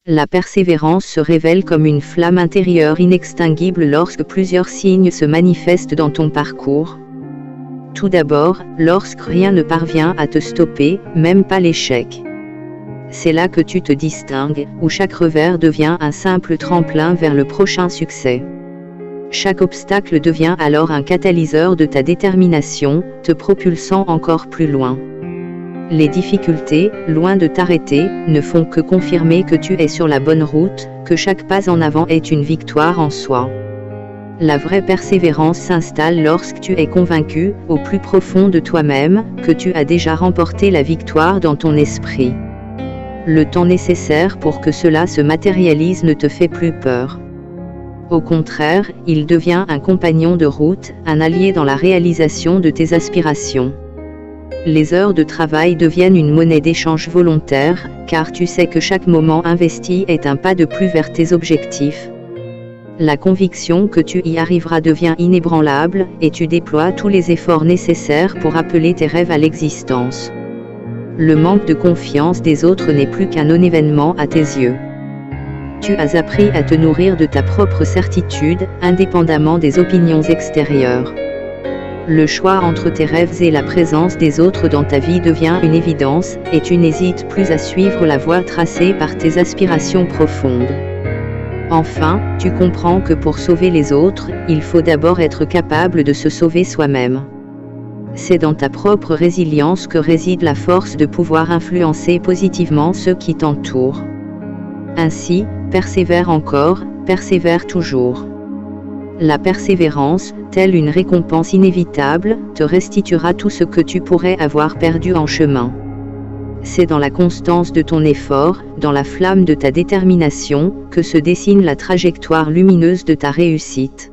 La persévérance se révèle comme une flamme intérieure inextinguible lorsque plusieurs signes se manifestent dans ton parcours. Tout d'abord, lorsque rien ne parvient à te stopper, même pas l'échec. C'est là que tu te distingues, où chaque revers devient un simple tremplin vers le prochain succès. Chaque obstacle devient alors un catalyseur de ta détermination, te propulsant encore plus loin. Les difficultés, loin de t'arrêter, ne font que confirmer que tu es sur la bonne route, que chaque pas en avant est une victoire en soi. La vraie persévérance s'installe lorsque tu es convaincu, au plus profond de toi-même, que tu as déjà remporté la victoire dans ton esprit. Le temps nécessaire pour que cela se matérialise ne te fait plus peur. Au contraire, il devient un compagnon de route, un allié dans la réalisation de tes aspirations. Les heures de travail deviennent une monnaie d'échange volontaire, car tu sais que chaque moment investi est un pas de plus vers tes objectifs. La conviction que tu y arriveras devient inébranlable, et tu déploies tous les efforts nécessaires pour appeler tes rêves à l'existence. Le manque de confiance des autres n'est plus qu'un non-événement à tes yeux. Tu as appris à te nourrir de ta propre certitude, indépendamment des opinions extérieures. Le choix entre tes rêves et la présence des autres dans ta vie devient une évidence, et tu n'hésites plus à suivre la voie tracée par tes aspirations profondes. Enfin, tu comprends que pour sauver les autres, il faut d'abord être capable de se sauver soi-même. C'est dans ta propre résilience que réside la force de pouvoir influencer positivement ceux qui t'entourent. Ainsi, persévère encore, persévère toujours. La persévérance, telle une récompense inévitable, te restituera tout ce que tu pourrais avoir perdu en chemin. C'est dans la constance de ton effort, dans la flamme de ta détermination, que se dessine la trajectoire lumineuse de ta réussite.